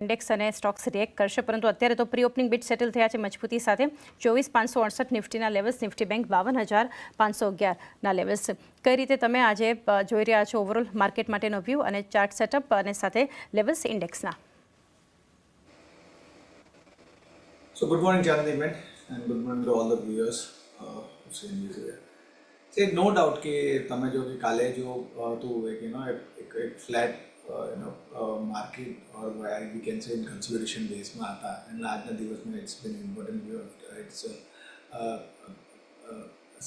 Index અને Stokes react કરશે, પરંતુ અત્યારે તો પ્રી ઓપનિંગ બીટ સેટલ થયા છે મજબૂતી સાથે 24,568 નિફ્ટીના લેવલ્સ, નિફ્ટી બેંક 52,511ના લેવલ્સ. કઈ રીતે તમે આજે જોઈ રહ્યા છો ઓવરઓલ માર્કેટ માટેનો વ્યૂ અને ચાર્ટ સેટઅપ અને સાથે levels ઇન્ડેક્સના? So good morning, Chandni, and good morning to all the viewers who've seen this video. See, no doubt કે તમે જો કે કાલે જો હતું એક flat market or we can say in consideration બેઝમાં હતા, અને આજના દિવસમાં it's been important view. It's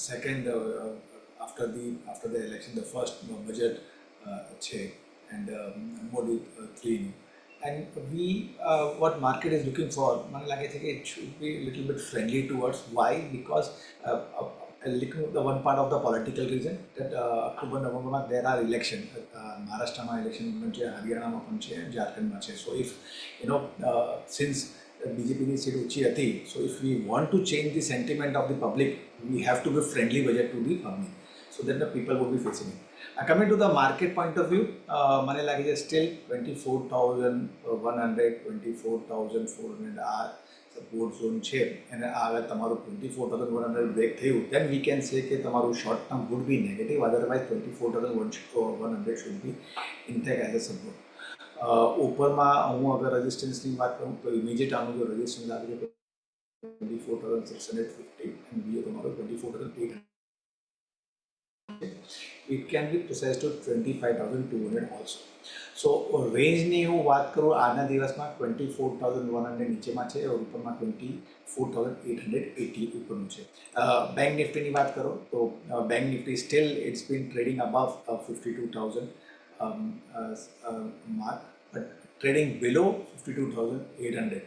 second after the election, the first budget છે, and Modi 3. And what market is looking for, મને લાગે છે કે it should be a little bit friendly towards. Why? Because looking at the one part of the political reason that October, November there are election. મહારાષ્ટ્રમાં election છે, હરિયાણામાં પણ છે, ઝારખંડમાં છે. So if since BJPની સીટ ઊંચી હતી, so if we want to change the sentiment of the public, we have to give friendly budget to the public, so that the people would be facing it. Coming to the market point of view, મને લાગે છે still 24,100, 24,400 આ support zone છે, અને આગળ તમારું 24,100 break થયું, then we can say કે તમારું short term would be negative. Otherwise 24,100 should be intact as a support. ઉપરમાં હું અગર રેઝિસ્ટન્સની વાત કરું તો ઇમિડિયેટ આનું જો રેઝિસ્ટન્સ આવે છે 24,650 અને બીજો તમારો 24,800. It can be precise to 25,200 also. So રેન્જની હું વાત કરું આજના દિવસમાં 24,100 નીચેમાં છે, और ઉપરમાં 24,880 ઉપરનું છે. બેંક નિફ્ટીની વાત કરો તો bank Nifty still it's been trading above 52,000 mark, but trading below 52,800.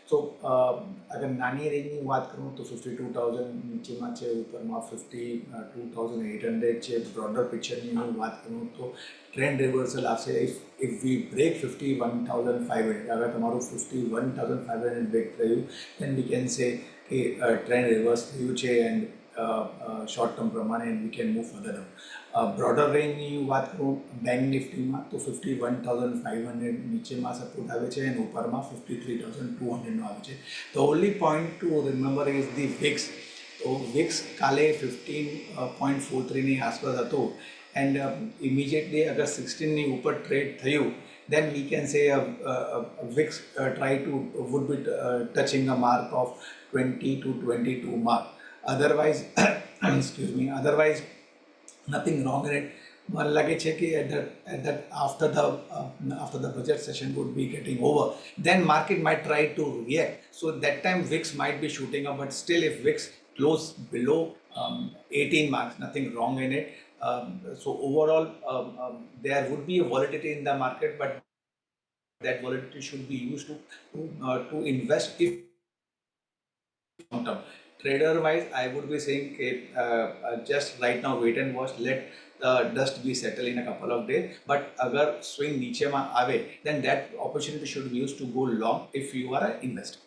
So અગર નાની રેન્જની વાત કરું તો 52,000 નીચેમાં છે, ઉપરમાં 52,800 છે. બ્રોડર પિક્ચરની હું વાત કરું તો ટ્રેન્ડ રિવર્સલ આવશે if we break 51,500. અગર તમારું 51,500 બ્રેક થયું, then we can say કે ટ્રેન્ડ રિવર્સ થયું છે, એન્ડ શોર્ટ ટર્મ પ્રમાણે we can move further down. Broader રેન્જની વાત કરું બેંક નિફ્ટીમાં તો 51,500 નીચેમાં સપોર્ટ આવે છે, અને ઉપરમાં 53,200નો આવે છે. The only point two remember is the Vicks. તો વિક્સ કાલે 15.43ની આસપાસ હતો, એન્ડ ઇમિડિયેટલી અગર 16ની ઉપર ટ્રેડ થયું, then we can say VIX would be touching a mark of 20 to 22 mark. Otherwise otherwise nothing wrong in it. મને લાગે છે કે at that after the budget session would be getting over, then market might try to react. So that time VIX might be shooting up, but still if VIX close below 18 marks, nothing wrong in it. So overall there would be a volatility in the market, but that volatility should be used to invest if long term. Trader wise, I would be saying just right now wait and watch, let the dust be settled in a couple of days. But agar swing niche ma ave, then that opportunity should be used to go long if you are an investor.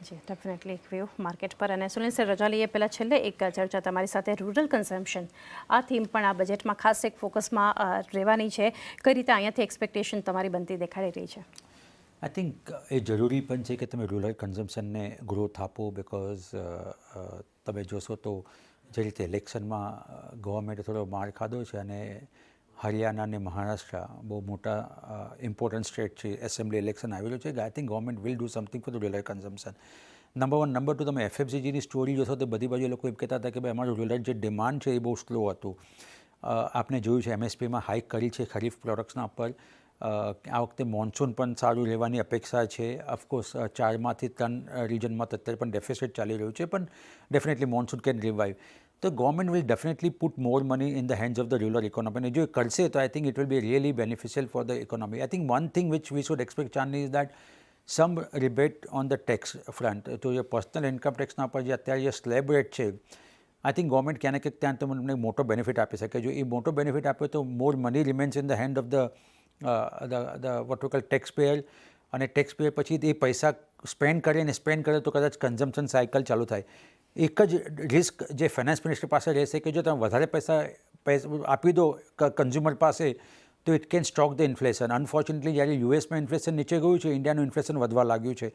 જી, definitely એક view market પર. અને Sunil sir, રજા લઈએ પહેલાં છેલ્લે એક ચર્ચા તમારી સાથે. રૂરલ કન્ઝમ્પશન આ થીમ પણ આ બજેટમાં ખાસ એક ફોકસમાં રહેવાની છે. કઈ રીતે અહીંયાથી એક્સપેક્ટેશન તમારી બનતી દેખાડી રહી છે? આઈ થિંક એ જરૂરી પણ છે કે તમે રૂરલ કન્ઝમ્પશનને ગ્રોથ આપો, બિકોઝ તમે જોશો તો જે રીતે ઇલેક્શનમાં ગવર્મેન્ટે થોડો માર ખાધો છે, અને હરિયાણા અને મહારાષ્ટ્ર બહુ મોટા ઇમ્પોર્ટન્ટ સ્ટેટ છે, એસેમ્બલી ઇલેક્શન આવેલું છે. I think government will do something for the rural consumption. Number 1. Number 2, તમે FMCGની સ્ટોરી જોશો તો બધી બાજુ લોકો એમ કહેતા હતા કે ભાઈ અમારું રૂરલ જે ડિમાન્ડ છે એ બહુ સ્લો હતું. આપણે જોયું છે MSPમાં હાઇક કરી છે ખરીફ પ્રોડક્ટ્સના પર. આ વખતે મોન્સૂન પણ સારું રહેવાની અપેક્ષા છે. ઓફકોર્સ 4માંથી 3 રિજનમાં અત્યારે પણ ડેફિસિટ ચાલી રહ્યું છે, પણ ડેફિનેટલી મોન્સૂન કેન રિવાઇવ. તો government will definitely put more money in the hands of the rural economy. અને જો એ કરશે તો I think it will be really beneficial for the economy. I think one thing which we should expect, Chandni, is that some rebate on the tax front. તો જે personal income ટેક્સના પર જે અત્યારે જે સ્લેબ રેટ છે, આઈ થિંક ગવર્મેન્ટ ક્યાં ને ક્યાંક ત્યાં તમને મોટો બેનિફિટ આપી શકે. જો એ મોટો બેનિફિટ આપે તો more money remains in the hand of the what we call taxpayer, અને ટેક્સપેયર પછી એ પૈસા સ્પેન્ડ કરે તો કદાચ કન્ઝમ્પશન સાયકલ ચાલુ થાય. એક જ રિસ્ક જે ફાઇનાન્સ મિનિસ્ટર પાસે રહેશે કે જો તમે વધારે પૈસા આપી દો કન્ઝ્યુમર પાસે તો it can stock the inflation. Unfortunately જ્યારે યુએસમાં ઇન્ફ્લેશન નીચે ગયું છે, ઇન્ડિયાનું ઇન્ફ્લેશન વધવા લાગ્યું છે.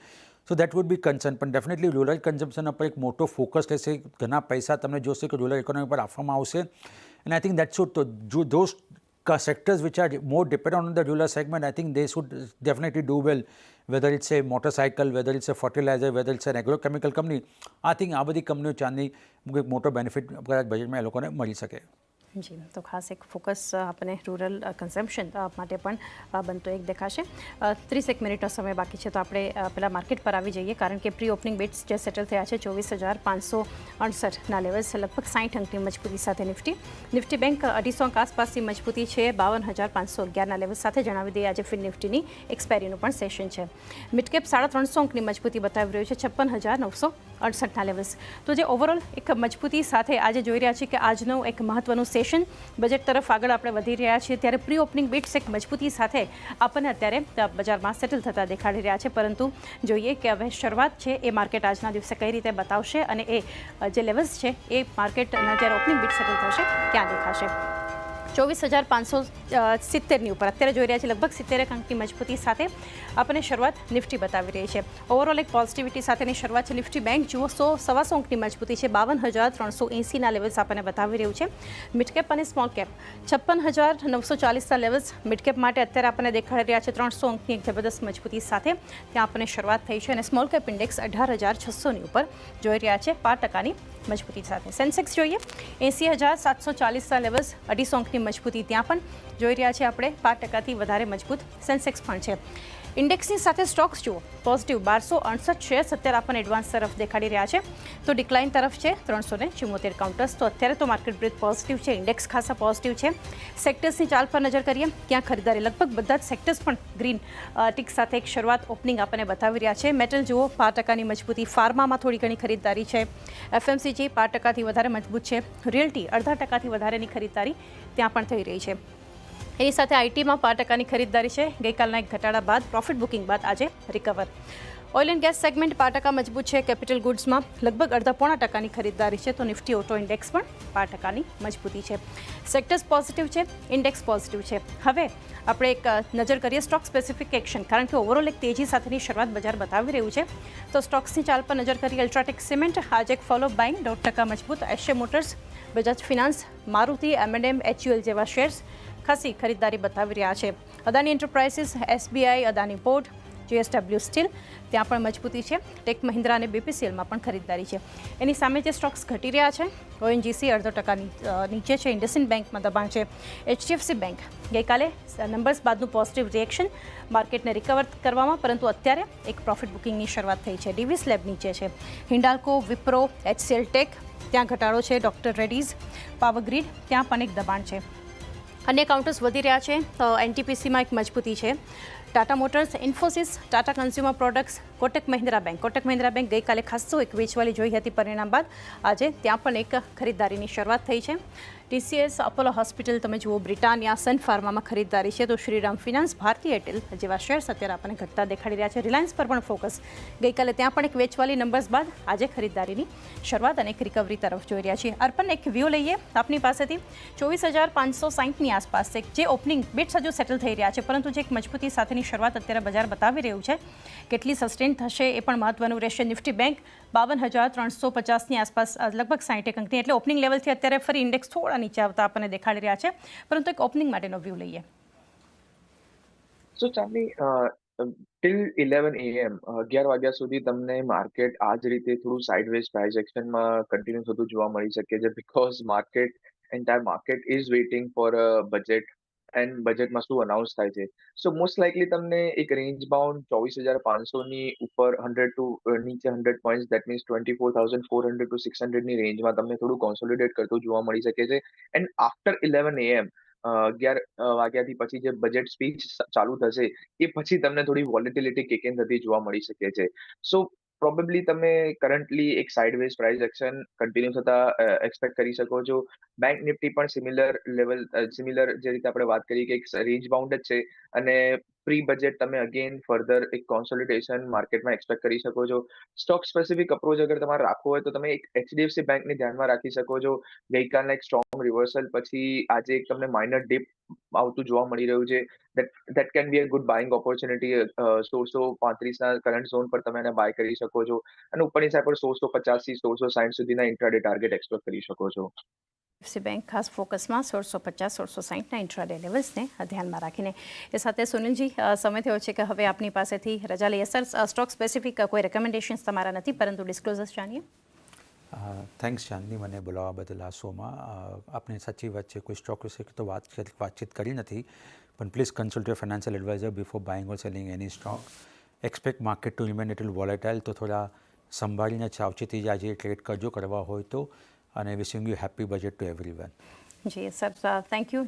So that would be concern. પણ ડેફિનેટલી રૂરલ કન્ઝમ્પશન ઉપર એક મોટો ફોકસ રહેશે. ઘણા પૈસા તમને જોશે કે રૂરલ ઇકોનોમી પર આપવામાં આવશે. And I think that should તો those sectors which are more dependent on the rural segment, I think they should definitely do well, whether it's a motorcycle, whether it's a fertilizer, whether it's an agrochemical company. I think આ બધી કંપનીઓ ચાંદની એક મોટો benefit કદાચ બજેટમાં એ લોકોને મળી શકે. જી, તો ખાસ એક ફોકસ આપણને રૂરલ કન્ઝમ્પશન માટે પણ બનતો એક દેખાશે. 30 મિનિટનો સમય બાકી છે, તો આપણે પહેલાં માર્કેટ પર આવી જઈએ, કારણ કે પ્રી ઓપનિંગ બિટ્સ જે સેટલ થયા છે 24,568ના લેવલ્સ, લગભગ 60 અંકની મજબૂતી સાથે નિફ્ટી બેંક 250 અંક આસપાસની મજબૂતી છે 52,511ના લેવલ સાથે. જણાવી દઈએ આજે ફિન નિફ્ટીની એક્સપાયરીનું પણ સેશન છે. મિડકેપ 350 અંકની મજબૂતી બતાવી રહ્યું છે 56,968ના લેવલ્સ. તો જે ઓવરઓલ એક મજબૂતી સાથે આજે જોઈ રહ્યા છીએ કે આજનો એક મહત્વનું સેશન બજેટ તરફ આગળ આપણે વધી રહ્યા છીએ, ત્યારે પ્રી ઓપનિંગ બિટ્સ એક મજબૂતી સાથે આપણને અત્યારે બજારમાં સેટલ થતા દેખાડી રહ્યા છે. પરંતુ જોઈએ કે હવે શરૂઆત છે એ માર્કેટ આજના દિવસે કઈ રીતે બતાવશે, અને એ જે લેવલ્સ છે એ માર્કેટના જ્યારે ઓપનિંગ બિટ સેટલ થશે ક્યાં દેખાશે. 24,570ની ઉપર અત્યારે જોઈ રહ્યા છીએ, લગભગ 70 અંકની મજબૂતી સાથે આપણને શરૂઆત નિફ્ટી બતાવી રહી છે. ઓવરઓલ એક પોઝિટિવિટી સાથેની શરૂઆત છે. નિફ્ટી બેંક જુઓ 100 અંકની મજબૂતી છે 52,380ના લેવલ્સ આપણને બતાવી રહ્યું છે. મિડકેપ અને સ્મોલ કેપ 56,940ના લેવલ્સ મિડકેપ માટે અત્યારે આપણને દેખાડી રહ્યા છે 300 અંકની એક જબરદસ્ત મજબૂતી સાથે ત્યાં આપણને શરૂઆત થઈ છે. અને સ્મોલ કેપ ઇન્ડેક્સ 18,600ની ઉપર જોઈ રહ્યા છે 5%ની મજબૂતી સાથે. સેન્સેક્સ જોઈએ 80,740ના લેવલ્સ 250 અંકની મજબૂતી ત્યાં પણ જોઈ રહ્યા છીએ આપણે 5%થી વધારે મજબૂત સેન્સેક્સ પણ છે. ઇન્ડેક્સની સાથે સ્ટોક્સ જુઓ પોઝિટિવ 1268 શેર્સ અત્યારે આપણને એડવાન્સ તરફ દેખાડી રહ્યા છે, તો ડિક્લાઇન તરફ છે 374 કાઉન્ટર્સ. તો અત્યારે તો માર્કેટ બ્રેથ પોઝિટિવ છે, ઇન્ડેક્સ ખાસા પોઝિટિવ છે. સેક્ટર્સની ચાલ પર નજર કરીએ, ક્યાં ખરીદારી લગભગ બધા જ સેક્ટર્સ પણ ગ્રીન ટીક સાથે એક શરૂઆત ઓપનિંગ આપણને બતાવી રહ્યા છે. મેટલ જુઓ 5%ની મજબૂતી, ફાર્મામાં થોડી ઘણી ખરીદદારી છે, એફએમસીજી 5%થી વધારે મજબૂત છે, રિયલ્ટી 0.5%થી વધારેની ખરીદદારી ત્યાં પણ થઈ રહી છે. એની સાથે આઈટીમાં 5%ની ખરીદદારી છે. ગઈકાલના એક ઘટાડા બાદ પ્રોફિટ બુકિંગ બાદ આજે recover. Oil and gas segment 5% મજબૂત છે. કેપિટલ ગુડ્સમાં લગભગ 0.5%ની ખરીદદારી છે, તો નિફ્ટી ઓટો ઇન્ડેક્સ પણ 5%ની મજબૂતી છે. સેક્ટર્સ પોઝિટિવ છે, ઇન્ડેક્સ પોઝિટિવ છે. હવે આપણે એક નજર કરીએ સ્ટોક સ્પેસિફિક એક્શન, કારણ કે ઓવરઓલ એક તેજી સાથેની શરૂઆત બજાર બતાવી રહ્યું છે. તો સ્ટોક્સની ચાલ પર નજર કરીએ. અલ્ટ્રાટેક સિમેન્ટ આજે એક ફોલો બાઇંગ 1.5% મજબૂત. Asia motors, Bajaj finance, Maruti, M&M, HUL જેવા શેર્સ ખાસી ખરીદદારી બતાવી રહ્યા છે. Adani enterprises, SBI, Adani port, JSW steel ત્યાં પણ મજબૂતી છે. ટેક મહિન્દ્રા અને BPCLમાં પણ ખરીદદારી છે. એની સામે જે સ્ટોક્સ ઘટી રહ્યા છે, ONGC 0.5% નીચે છે. ઇન્ડસઇન્ડ બેંકમાં દબાણ છે. HDFC બેંક ગઈકાલે નંબર્સ બાદનું પોઝિટિવ રિએક્શન માર્કેટને રિકવર કરવામાં, પરંતુ અત્યારે એક પ્રોફિટ બુકિંગની શરૂઆત થઈ છે. ડીવી સ્લેબ નીચે છે. હિન્ડાલ્કો, વિપ્રો, HCL ટેક ત્યાં ઘટાડો છે. ડોક્ટર રેડ્ડીઝ, પાવરગ્રીડ ત્યાં પણ એક દબાણ છે. અન્ય કાઉન્ટર્સ વધી રહ્યા છે. NTPCમાં એક મજબૂતી છે. Tata motors, Infosys, Tata consumer products, Kotak Mahindra bank ગઈકાલે ખાસ્સું એક વેચવાલી જોઈ હતી પરિણામ બાદ આજે ત્યાં પણ એક ખરીદદારીની શરૂઆત થઈ છે. TCS, અપોલો હોસ્પિટલ તમે જુઓ, બ્રિટાનિયા, સન ફાર્મામાં ખરીદદારી છે. તો શ્રીરામ ફિનાન્સ, ભારતી એરટેલ જેવા શેર્સ અત્યારે આપણને ઘટતા દેખાડી રહ્યા છે. રિલાયન્સ પર પણ ફોકસ, ગઈકાલે ત્યાં પણ એક વેચવાલી નંબર્સ બાદ આજે ખરીદદારીની શરૂઆત અને એક રિકવરી તરફ જોઈ રહ્યા છીએ. અર્પણ, એક વ્યૂ લઈએ આપની પાસેથી. 24,560ની આસપાસ જે ઓપનિંગ બિટ્સ હજુ સેટલ થઈ રહ્યા છે, પરંતુ જે એક મજબૂતી સાથેની શરૂઆત અત્યારે બજાર બતાવી રહ્યું છે, કેટલી સસ્ટેન થશે એ પણ મહત્વનું રહેશે. નિફ્ટી બેંક 52,350ની આસપાસ લગભગ 60 અંકની, એટલે ઓપનિંગ લેવલથી અત્યારે ફરી ઇન્ડેક્સ થોડા નીચે આવતા આપણને દેખાડી રહ્યા છે, પરંતુ એક ઓપનિંગ માટેનો વ્યૂ લઈએ. સો ચાંદની, ટિલ 11 AM 11 વાગ્યા સુધી તમને માર્કેટ આ જ રીતે થોડું સાઇડવેઝ પ્રાઇસ એક્શનમાં કન્ટિન્યુ થતું જોવા મળી શકે છે, because entire market is waiting for a budget and બજેટમાં શું અનાઉન્સ થાય છે. સો મોસ્ટ લાઇકલી તમને એક રેન્જ બાઉન્ડ 24,500ની ઉપર 100 ટુ નીચે 100 પોઈન્ટ્સ, દેટ મીન્સ 24,400 ટુ 600ની રેન્જમાં તમને થોડું કોન્સોલિડેટ કરતું જોવા મળી શકે છે. એન્ડ આફ્ટર 11 AM 11 વાગ્યાથી પછી જે બજેટ સ્પીચ ચાલુ થશે એ પછી તમને થોડી વોલેટિલિટી કિક ઇન થતી જોવા મળી શકે છે. સો પ્રોબેબલી તમે કરન્ટલી એક સાઇડવેઝ પ્રાઇસ એક્શન કન્ટિન્યુ થતા એક્સપેક્ટ કરી શકો છો. બેંક નિફ્ટી પણ સિમિલર જે રીતે આપણે વાત કરી કે એક રેન્જ બાઉન્ડ જ છે, અને પ્રી બજેટ તમે અગેન ફર્ધર એક કોન્સોલિડેશન માર્કેટમાં એક્સપેક્ટ કરી શકો છો. સ્ટોક સ્પેસિફિક અપ્રોચ અગર તમારે રાખવો હોય તો તમે એક HDFC બેંકને ધ્યાનમાં રાખી શકો છો. ગઈકાલના એક સ્ટ્રોંગ રિવર્સલ પછી આજે એક તમને માઇનર ડિપ આવતું જોવા મળી રહ્યું છે. that can be a good buying opportunity. 1635 ના કરંટ ઝોન પર તમે એને બાય કરી શકો છો અને ઉપરની સાઈડ પર 1650 થી 1660 સુધીના ઇન્ટ્રાડે ટાર્ગેટ એક્સપેક્ટ કરી શકો છો. એફસી બેંક ખાસ ફોકસમાં 1650-1660ના ઇન્ટ્રાડે લેવલ્સને ધ્યાનમાં રાખીને. એ સાથે સુનિલજી, સમય થયો છે કે હવે આપની પાસેથી રજા લઈએ. સર, સ્ટોક સ્પેસિફિક કોઈ રેકમેન્ડેશન્સ તમારા નથી, પરંતુ ડિસ્ક્લોઝર્સ જાણીએ. થેન્ક્સ ચાંદની, મને બોલાવવા બદલ આ શોમાં. આપણે સાચી વાત છે, કોઈ સ્ટોક વિશે તો વાતચીત કરી નથી, પણ please consult your financial adviser before buying or selling any stock. Expect market two remain little volatile, તો થોડા સંભાળીને સાવચેતી આજે ટ્રેડ કરજો કરવા હોય તો. અને wishing you happy budget to everyone. જી સર, થેન્ક યુ.